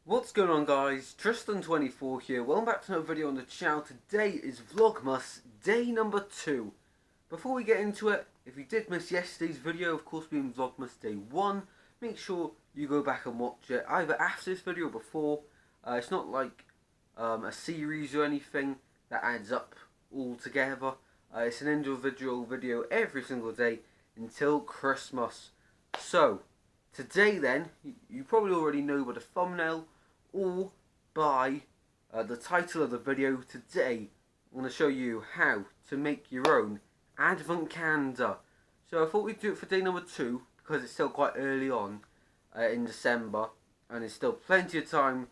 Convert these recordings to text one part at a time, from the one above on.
What's going on, guys? Tristan24 here. Welcome back to another video on the channel. Today is Vlogmas day number 2. Before we get into it, if you did miss yesterday's video, of course being Vlogmas day 1, make sure you go back and watch it either after this video or before. It's not like a series or anything that adds up all together. It's an individual video every single day until Christmas. So, today then, you probably already know by the thumbnail or by the title of the video. Today I'm going to show you how to make your own advent calendar. So I thought we'd do it for day number 2 because it's still quite early on in December and there's still plenty of time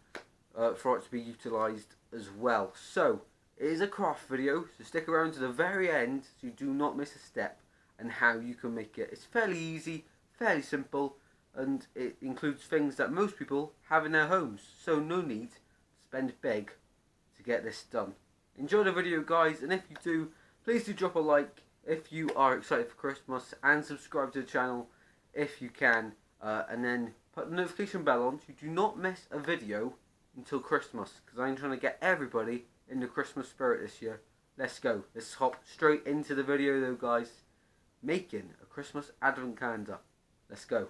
for it to be utilised as well. So it is a craft video, so stick around to the very end so you do not miss a step and how you can make it. It's fairly easy, fairly simple, and it includes things that most people have in their homes, so no need to spend big to get this done. Enjoy the video, guys, and if you do, please do drop a like if you are excited for Christmas, and subscribe to the channel if you can, and then put the notification bell on so you do not miss a video until Christmas, because I'm trying to get everybody in the Christmas spirit this year. Let's go. Let's hop straight into the video though, guys. Making a Christmas advent calendar. Let's go.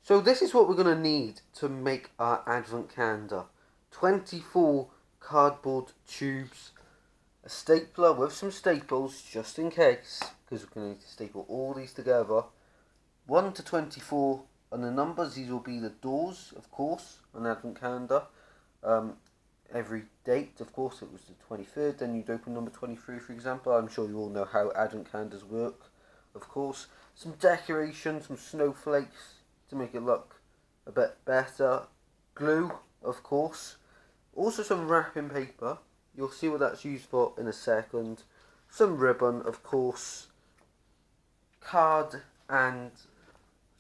So this is what we're going to need to make our advent calendar. 24 cardboard tubes, a stapler with some staples just in case, because we're going to need to staple all these together. 1 to 24, and the numbers, these will be the doors, of course, on advent calendar. Every date, of course, it was the 23rd, then you'd open number 23, for example. I'm sure you all know how advent calendars work, of course. Some decoration, some snowflakes to make it look a bit better. Glue, of course. Also some wrapping paper. You'll see what that's used for in a second. Some ribbon, of course. Card and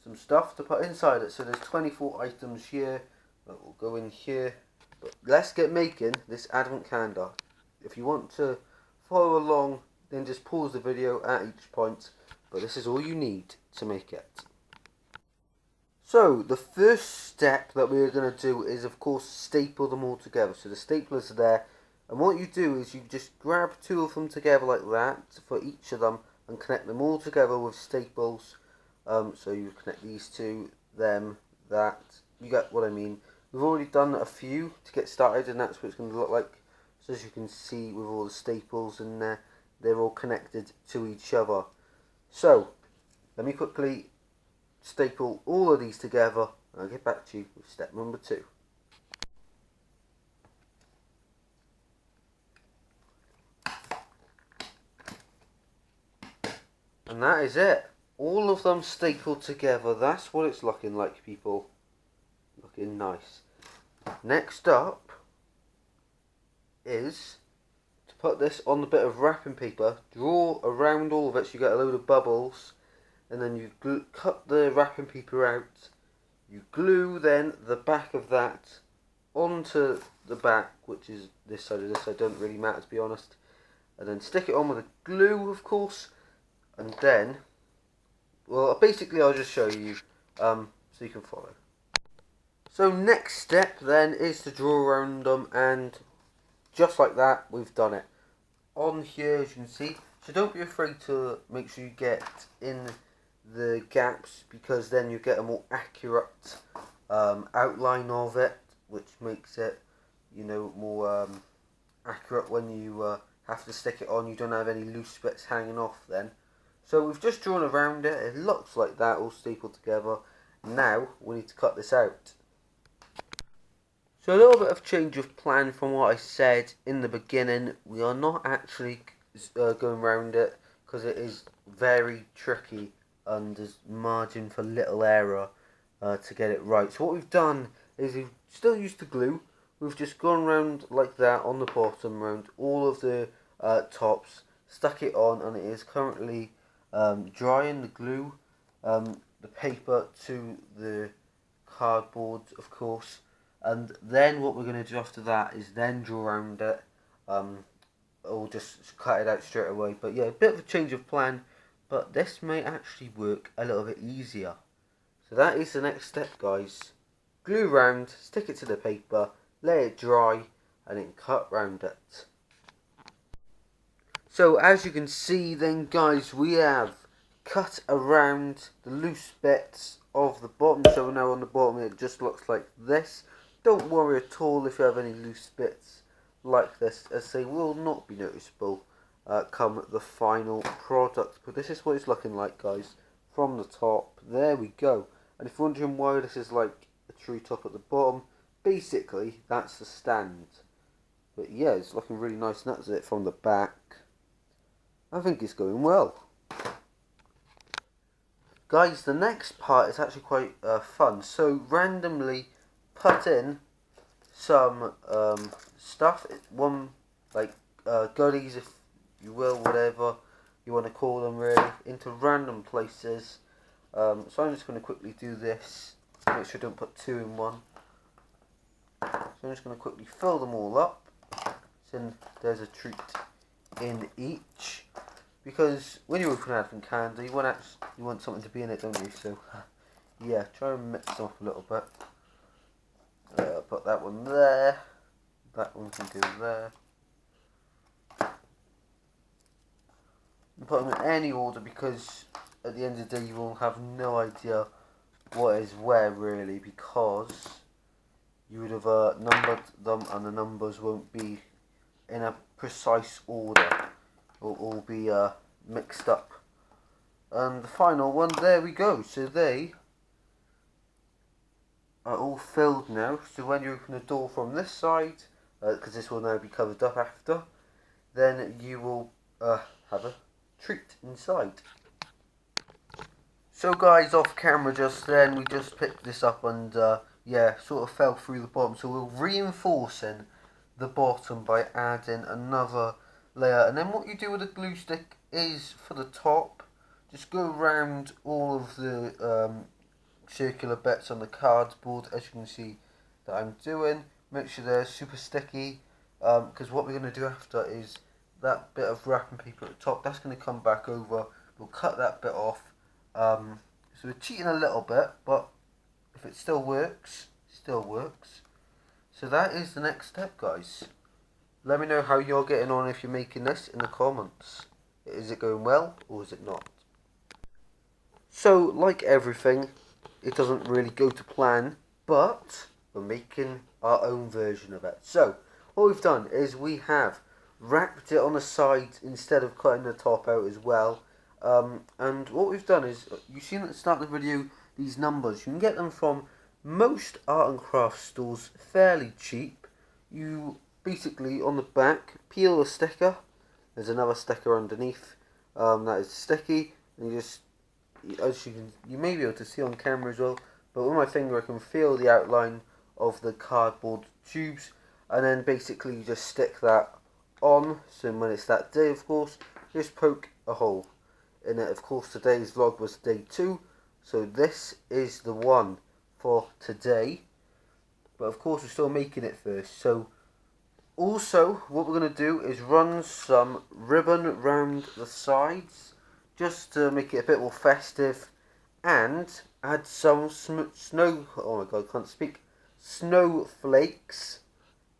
some stuff to put inside it. So there's 24 items here that will go in here. But let's get making this advent calendar. If you want to follow along, then just pause the video at each point. But this is all you need to make it. So the first step that we're going to do is, of course, staple them all together. So the staplers are there, and what you do is you just grab 2 of them together like that for each of them and connect them all together with staples. So you connect these 2, them, that. You get what I mean. We've already done a few to get started, and that's what it's going to look like. So as you can see, with all the staples in there, they're all connected to each other. So let me quickly staple all of these together and I'll get back to you with step number 2. And that is it. All of them stapled together. That's what it's looking like, people. Looking nice. Next up is to put this on the bit of wrapping paper. Draw around all of it so you get a load of bubbles. And then you cut the wrapping paper out. You glue then the back of that onto the back, which is this side. Doesn't really matter, to be honest. And then stick it on with the glue, of course. And then, well, basically I'll just show you so you can follow. So next step then is to draw around them, and just like that, we've done it. On here, as you can see, so don't be afraid to make sure you get in the gaps, because then you get a more accurate outline of it, which makes it, you know, more accurate when you have to stick it on. You don't have any loose bits hanging off then. So we've just drawn around it. It looks like that, all stapled together. Now we need to cut this out. So a little bit of change of plan from what I said in the beginning. We are not actually going around it because it is very tricky and there's margin for little error to get it right. So what we've done is we've still used the glue. We've just gone round like that on the bottom, round all of the tops, stuck it on, and it is currently drying the glue, the paper to the cardboard, of course. And then what we're going to do after that is then draw around it, or just cut it out straight away. But yeah, a bit of a change of plan, but this may actually work a little bit easier. So that is the next step, guys. Glue round, stick it to the paper, let it dry, and then cut round it. So as you can see then, guys, we have cut around the loose bits of the bottom. So now on the bottom it just looks like this. Don't worry at all if you have any loose bits like this, as they will not be noticeable come the final product. But this is what it's looking like, guys, from the top. There we go. And if you're wondering why this is like a tree top at the bottom, basically that's the stand. But yeah, it's looking really nice, and that's it from the back. I think it's going well. Guys, the next part is actually quite fun. So randomly put in some stuff, goodies, if you will, whatever you want to call them really, into random places. So I'm just going to quickly do this, make sure I don't put two in one. So I'm just going to quickly fill them all up, so there's a treat in each, because when you open an advent calendar, you want something to be in it, don't you? So yeah, try and mix them up a little bit. Put that one there, that one can go there. And put them in any order, because at the end of the day you will have no idea what is where really, because you would have numbered them and the numbers won't be in a precise order. It'll all be mixed up. And the final one, there we go. So they are all filled now. So when you open the door from this side, because this will now be covered up after, then you will have a treat inside. So guys, off camera just then, we just picked this up and yeah, sort of fell through the bottom. So we're reinforcing the bottom by adding another layer. And then what you do with a glue stick is, for the top, just go around all of the circular bits on the cardboard, as you can see that I'm doing. Make sure they're super sticky, because what we're going to do after is that bit of wrapping paper at the top, that's going to come back over. We'll cut that bit off. So we're cheating a little bit, but if it still works, it still works. So that is the next step, guys. Let me know how you're getting on if you're making this in the comments. Is it going well, or is it not? So, like everything, it doesn't really go to plan, but we're making our own version of it. So, what we've done is we have wrapped it on the sides instead of cutting the top out as well. And what we've done is, you've seen at the start of the video, these numbers. You can get them from most art and craft stores fairly cheap. You basically, on the back, peel the sticker. There's another sticker underneath that is sticky, and you just, as you may be able to see on camera as well, but with my finger I can feel the outline of the cardboard tubes, and then basically you just stick that on. So when it's that day, of course, just poke a hole in it. Of course, today's vlog was day 2, so this is the one for today, but of course we're still making it first. So also what we're going to do is run some ribbon round the sides, just to make it a bit more festive, and add some snowflakes,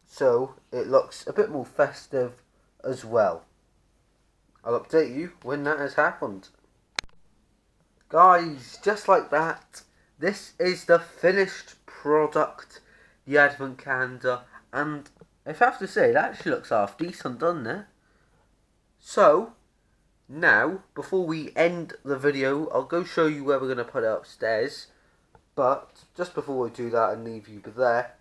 so it looks a bit more festive as well. I'll update you when that has happened. Guys, just like that, this is the finished product, the advent calendar, and if I have to say, it actually looks half decent, doesn't it? So, now, before we end the video, I'll go show you where we're going to put it upstairs. But, just before we do that and leave you there,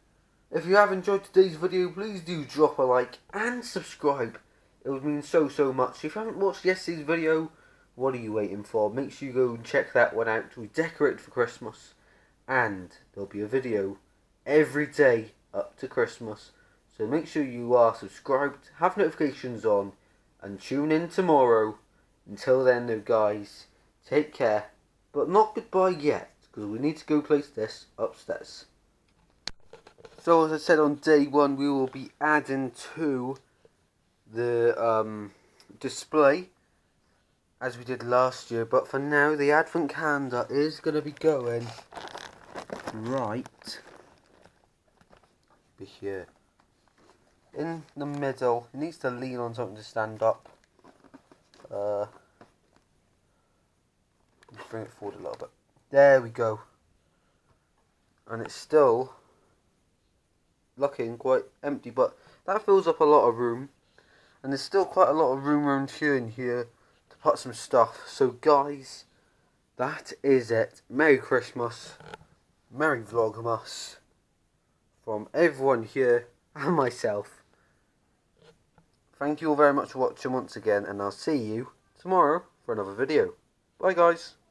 if you have enjoyed today's video, please do drop a like and subscribe. It would mean so much. If you haven't watched yesterday's video, what are you waiting for? Make sure you go and check that one out. We decorated for Christmas, and there'll be a video every day up to Christmas. So make sure you are subscribed, have notifications on, and tune in tomorrow. Until then though guys, take care, but not goodbye yet, because we need to go place this upstairs. So as I said, on day one we will be adding to the display as we did last year, but for now the advent calendar is going to be going right here in the middle. It needs to lean on something to stand up. Let's bring it forward a little bit. There we go. And it's still looking quite empty, but that fills up a lot of room, and there's still quite a lot of room around here and here to put some stuff. So guys, that is it. Merry Christmas, Merry Vlogmas from everyone here and myself. Thank you all very much for watching once again, and I'll see you tomorrow for another video. Bye guys.